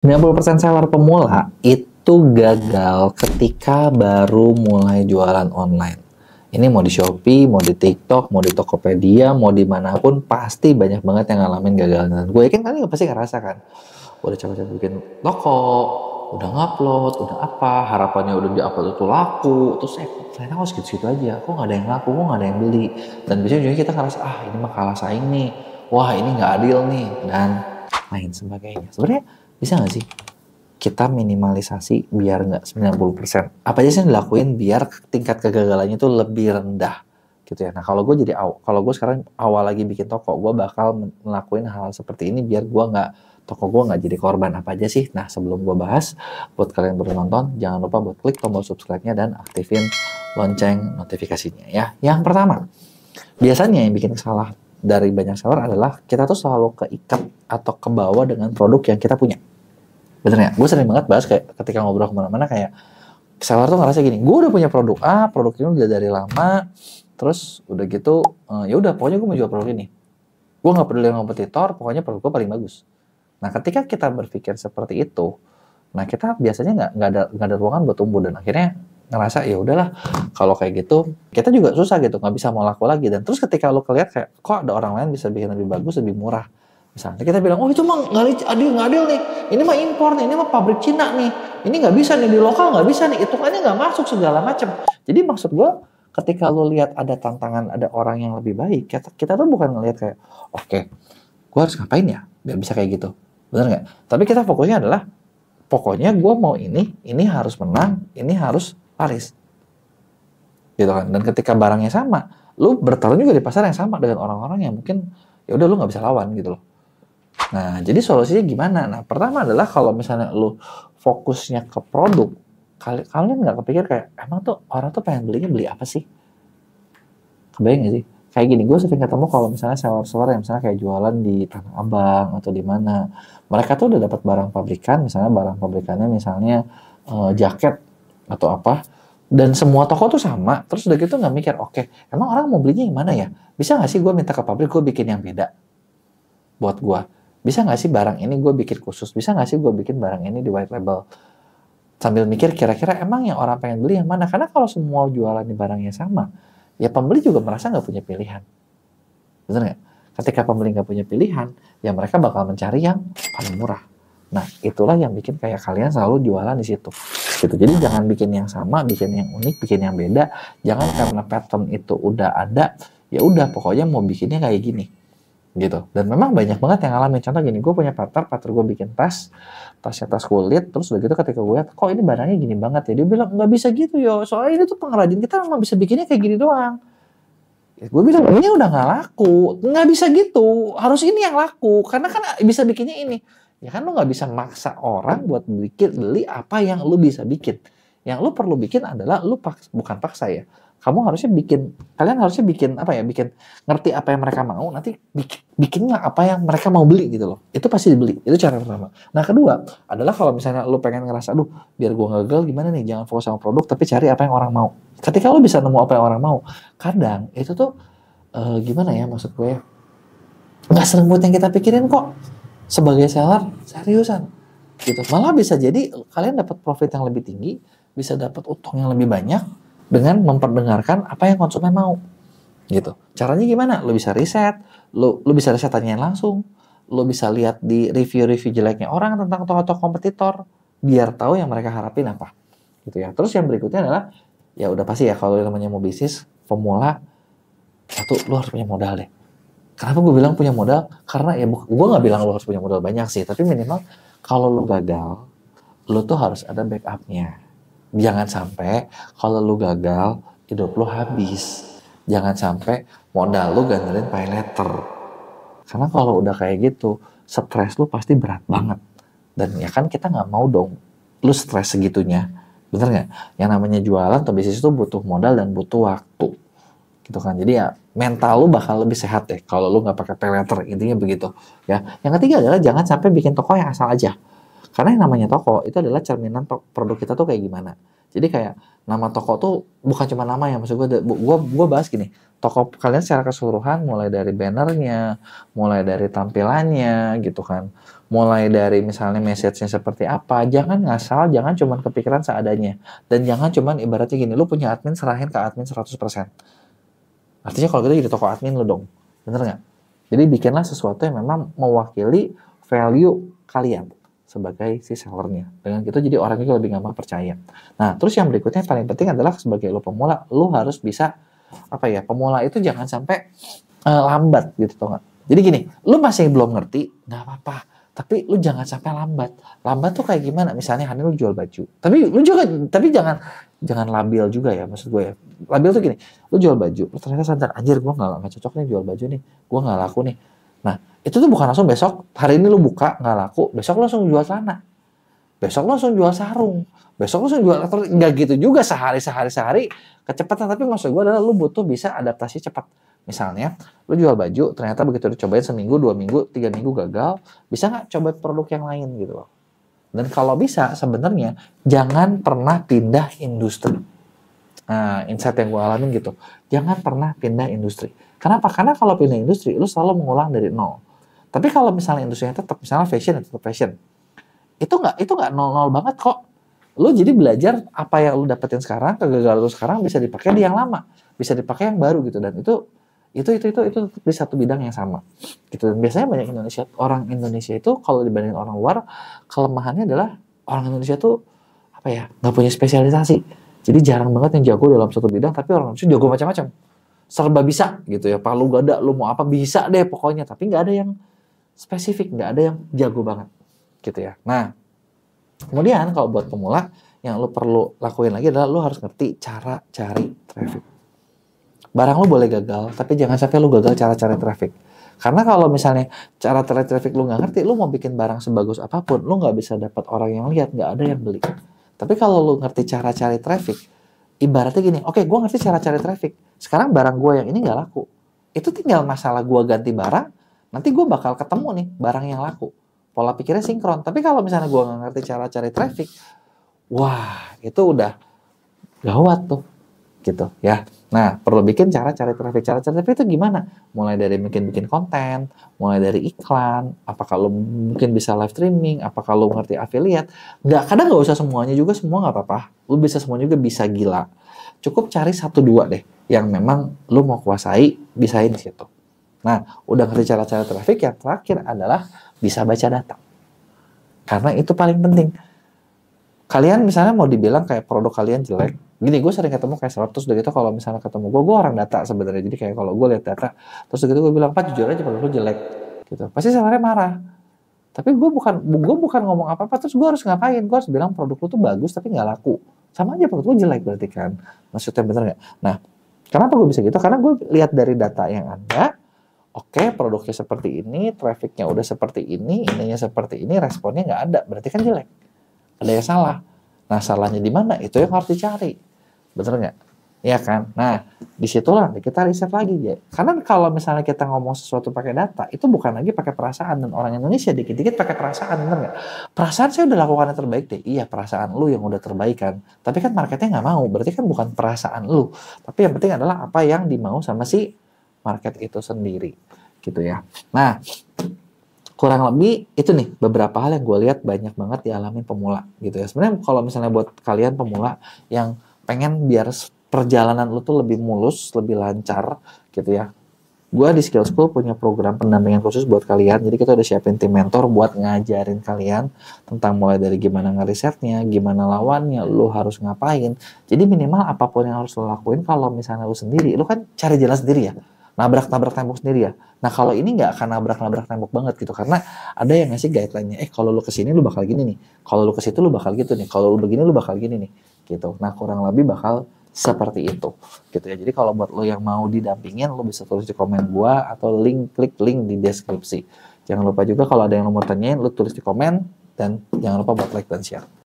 90% seller pemula itu gagal ketika baru mulai jualan online. Ini mau di Shopee, mau di TikTok, mau di Tokopedia, mau dimanapun, pasti banyak banget yang ngalamin gagal. Dan gue yakin kalian pasti ngerasa kan, udah capek-capek bikin toko, udah ngupload, udah apa, harapannya udah di-upload itu laku, terus ternyata kok segitu-segitu aja, kok nggak ada yang laku, kok nggak ada yang beli. Dan biasanya juga kita ngerasa, ini mah kalah saing nih, wah ini nggak adil nih, dan lain sebagainya. Sebenarnya bisa nggak sih kita minimalisasi biar nggak 90%? Apa aja sih yang dilakuin biar tingkat kegagalannya itu lebih rendah gitu ya. Nah kalau gue sekarang awal lagi bikin toko, gue bakal ngelakuin hal seperti ini biar toko gue nggak jadi korban. Apa aja sih? Nah sebelum gue bahas, buat kalian baru nonton, jangan lupa buat klik tombol subscribe-nya dan aktifin lonceng notifikasinya ya. Yang pertama, biasanya yang bikin salah dari banyak seller adalah kita tuh selalu keikat atau kebawa dengan produk yang kita punya. Bener ya? Gue sering banget bahas kayak ketika ngobrol kemana-mana kayak seller tuh ngerasa gini, gue udah punya produk A, produk ini udah dari lama, terus udah gitu, ya udah pokoknya gue mau jual produk ini. Gue nggak peduli dengan kompetitor, pokoknya produk gue paling bagus. Nah ketika kita berpikir seperti itu, nah kita biasanya nggak ada ruangan buat tumbuh dan akhirnya ngerasa ya udahlah kalau kayak gitu kita juga susah gitu, nggak bisa mau laku lagi. Dan terus ketika lo kelihat kayak kok ada orang lain bisa bikin lebih bagus, lebih murah, misalnya kita bilang, oh itu mah nggak adil nih, ini mah impor nih, ini mah pabrik Cina nih, ini nggak bisa nih, di lokal nggak bisa nih, hitungannya nggak masuk segala macam. Jadi maksud gue, ketika lo lihat ada tantangan, ada orang yang lebih baik, kita tuh bukan ngelihat kayak, oke, gue harus ngapain ya biar bisa kayak gitu, bener nggak? Tapi kita fokusnya adalah, pokoknya gue mau ini harus menang, ini harus laris, gitu kan? Dan ketika barangnya sama, lo bertarung juga di pasar yang sama dengan orang-orang yang mungkin ya udah lo nggak bisa lawan gitu loh. Nah, jadi solusinya gimana? Nah, pertama adalah kalau misalnya lu fokusnya ke produk, kalian nggak kepikir kayak, emang tuh orang tuh pengen beli apa sih? Kebayang nggak sih? Kayak gini, gue sering ketemu kalau misalnya seller-seller yang misalnya kayak jualan di Tanah Abang atau di mana, mereka tuh udah dapat barang pabrikan, misalnya barang pabrikannya misalnya jaket atau apa, dan semua toko tuh sama, terus udah gitu nggak mikir, oke, emang orang mau belinya yang mana ya? Bisa nggak sih gue minta ke pabrik, gue bikin yang beda buat gue? Bisa nggak sih barang ini gue bikin khusus? Bisa nggak sih gue bikin barang ini di white label? Sambil mikir kira-kira emang yang orang pengen beli yang mana? Karena kalau semua jualan di barangnya sama, ya pembeli juga merasa nggak punya pilihan. Bener nggak? Ketika pembeli nggak punya pilihan, ya mereka bakal mencari yang paling murah. Nah, itulah yang bikin kayak kalian selalu jualan di situ. Gitu. Jadi jangan bikin yang sama, bikin yang unik, bikin yang beda. Jangan karena pattern itu udah ada, ya udah pokoknya mau bikinnya kayak gini. Gitu. Dan memang banyak banget yang ngalamin. Contoh gini, gue punya partner gue bikin tasnya tas kulit, terus udah gitu ketika gue lihat, kok ini barangnya gini banget ya, dia bilang, nggak bisa gitu yo, soalnya ini tuh pengrajin kita memang bisa bikinnya kayak gini doang. Ya, gue bilang, ini udah nggak laku, nggak bisa gitu, harus ini yang laku, karena kan bisa bikinnya ini. Ya kan lu nggak bisa maksa orang buat beli apa yang lu bisa bikin. Yang lu perlu bikin adalah, bukan paksa ya, kalian harusnya bikin apa ya, ngerti apa yang mereka mau, nanti bikinnya apa yang mereka mau beli gitu loh. Itu pasti dibeli, itu cara pertama. Nah kedua adalah kalau misalnya lu pengen ngerasa, aduh biar gue gagal gimana nih, jangan fokus sama produk tapi cari apa yang orang mau. Ketika lu bisa nemu apa yang orang mau, kadang itu tuh gimana ya, maksud gue nggak seremut yang kita pikirin kok. Sebagai seller seriusan gitu, malah bisa jadi kalian dapat profit yang lebih tinggi, bisa dapat untung yang lebih banyak dengan memperdengarkan apa yang konsumen mau gitu. Caranya gimana? Lo bisa riset, lo bisa riset, tanyain langsung, lo bisa lihat di review-review jeleknya orang tentang toko-toko kompetitor biar tahu yang mereka harapin apa gitu ya. Terus yang berikutnya adalah, ya udah pasti ya kalau namanya mau bisnis pemula, satu, lo harus punya modal deh. Kenapa gue bilang punya modal? Karena ya gue nggak bilang lo harus punya modal banyak sih, tapi minimal kalau lo gagal, lo tuh harus ada backupnya. Jangan sampai kalau lu gagal, hidup lu habis. Jangan sampai modal lu gandelin pay letter. Karena kalau udah kayak gitu, stres lu pasti berat banget. Dan ya kan kita nggak mau dong lu stres segitunya. Bener nggak? Yang namanya jualan atau bisnis itu butuh modal dan butuh waktu. Gitu kan. Jadi ya mental lu bakal lebih sehat deh kalau lu nggak pakai pay letter. Intinya begitu. Ya. Yang ketiga adalah jangan sampai bikin toko yang asal aja. Karena yang namanya toko itu adalah cerminan produk kita tuh kayak gimana. Jadi kayak nama toko tuh bukan cuma nama ya, maksud gue bahas gini, toko kalian secara keseluruhan mulai dari bannernya, mulai dari tampilannya gitu kan, mulai dari misalnya message-nya seperti apa, jangan ngasal, jangan cuman kepikiran seadanya. Dan jangan cuman ibaratnya gini, lu punya admin, serahin ke admin 100%. Artinya kalau gitu jadi toko admin lu dong. Bener nggak? Jadi bikinlah sesuatu yang memang mewakili value kalian sebagai si sellernya. Dengan gitu jadi orang juga lebih gampang percaya. Nah, terus yang berikutnya yang paling penting adalah sebagai lu pemula, lu harus bisa, pemula itu jangan sampai lambat gitu, tau nggak? Jadi gini, lu masih belum ngerti, nggak apa-apa. Tapi lu jangan sampai lambat. Lambat tuh kayak gimana? Misalnya hari ini lu jual baju. Tapi jangan labil juga ya, maksud gue ya. Labil tuh gini, lu jual baju, lu ternyata sadar, anjir gue nggak cocok nih jual baju nih, gue nggak laku nih. Nah, itu tuh bukan langsung besok, hari ini lu buka, nggak laku, besok lu langsung jual celana. Besok lu langsung jual sarung. Besok lu langsung jual elektronik. Nggak gitu juga sehari kecepatan. Tapi maksud gue adalah lu butuh bisa adaptasi cepat. Misalnya, lu jual baju, ternyata begitu dicobain seminggu, 2 minggu, 3 minggu gagal, bisa nggak coba produk yang lain gitu loh. Dan kalau bisa, sebenarnya jangan pernah pindah industri. Nah, insight yang gue alamin gitu. Jangan pernah pindah industri. Kenapa? Karena kalau pindah industri, lu selalu mengulang dari nol. Tapi kalau misalnya industrinya tetap, misalnya fashion, tetap fashion. Itu nggak nol banget kok. Lu jadi belajar apa yang lu dapetin sekarang, kegagalan lu sekarang bisa dipakai di yang lama. Bisa dipakai yang baru gitu. Dan itu di satu bidang yang sama gitu. Dan biasanya banyak orang Indonesia itu kalau dibandingin orang luar, kelemahannya adalah orang Indonesia tuh nggak punya spesialisasi. Jadi jarang banget yang jago dalam satu bidang, tapi orang Indonesia jago macam-macam, serba bisa gitu ya. Palu gada, lu mau apa bisa deh pokoknya, tapi nggak ada yang spesifik, nggak ada yang jago banget gitu ya. Nah, kemudian kalau buat pemula yang lu perlu lakuin lagi adalah lu harus ngerti cara cari traffic. Barang lu boleh gagal, tapi jangan sampai lu gagal cara cari traffic. Karena kalau misalnya cara cari traffic lu nggak ngerti, lu mau bikin barang sebagus apapun, lu nggak bisa dapat orang yang lihat, nggak ada yang beli. Tapi kalau lu ngerti cara cari traffic, ibaratnya gini, oke, gue ngerti cara cari traffic. Sekarang barang gue yang ini nggak laku. Itu tinggal masalah gue ganti barang, nanti gue bakal ketemu nih barang yang laku. Pola pikirnya sinkron. Tapi kalau misalnya gue nggak ngerti cara cari traffic, wah, itu udah gawat tuh. Gitu ya. Nah, perlu bikin cara cari traffic. Cara cari traffic itu gimana? Mulai dari bikin konten, mulai dari iklan, apakah lo mungkin bisa live streaming, apakah lo ngerti affiliate. Kadang nggak usah semuanya juga, semua nggak apa-apa. Lo bisa semuanya juga, bisa gila. Cukup cari 1-2 deh yang memang lo mau kuasai, bisain di situ. Nah, udah ngerti cara traffic, yang terakhir adalah bisa baca data. Karena itu paling penting. Kalian misalnya mau dibilang kayak produk kalian jelek, gini, gue sering ketemu kayak 100, udah gitu kalau misalnya ketemu gue orang data sebenarnya, jadi kayak kalau gue lihat data, terus gitu gue bilang, Pak jujur aja produk lu jelek, gitu, pasti sellernya marah. Tapi gue bukan ngomong apa-apa, terus gue harus ngapain? Gue harus bilang produk lu tuh bagus tapi nggak laku, sama aja produk lu jelek berarti kan, maksudnya bener nggak? Nah, kenapa gue bisa gitu? Karena gue lihat dari data yang ada, oke, produknya seperti ini, trafficnya udah seperti ini, ininya seperti ini, responnya nggak ada, berarti kan jelek. Ada yang salah. Nah, salahnya di mana? Itu yang harus dicari. Bener nggak? Iya kan? Nah, disitulah kita riset lagi ya. Karena kalau misalnya kita ngomong sesuatu pakai data, itu bukan lagi pakai perasaan. Dan orang Indonesia dikit-dikit pakai perasaan, bener nggak? Perasaan saya udah lakukan yang terbaik deh. Iya, perasaan lu yang udah terbaik kan. Tapi kan marketnya nggak mau. Berarti kan bukan perasaan lu. Tapi yang penting adalah apa yang dimau sama si market itu sendiri. Gitu ya. Nah, kurang lebih itu nih beberapa hal yang gue lihat banyak banget dialamin pemula gitu ya. Sebenarnya kalau misalnya buat kalian pemula yang pengen biar perjalanan lu tuh lebih mulus, lebih lancar gitu ya. Gue di Skill School punya program pendampingan khusus buat kalian. Jadi kita udah siapin tim mentor buat ngajarin kalian tentang mulai dari gimana ngerisetnya, gimana lawannya, lu harus ngapain. Jadi minimal apapun yang harus lu lakuin kalau misalnya lu sendiri, lu kan cari jalan sendiri ya. Nabrak-nabrak tembok sendiri ya. Nah, kalau ini nggak akan nabrak-nabrak tembok banget gitu. Karena ada yang ngasih guideline-nya. Kalau lu kesini lu bakal gini nih. Kalau lu kesitu lu bakal gitu nih. Kalau lu begini lu bakal gini nih. Gitu. Nah, kurang lebih bakal seperti itu. Gitu ya. Jadi kalau buat lu yang mau didampingin, lu bisa tulis di komen gua atau klik link di deskripsi. Jangan lupa juga kalau ada yang lu mau tanyain, lu tulis di komen. Dan jangan lupa buat like dan share.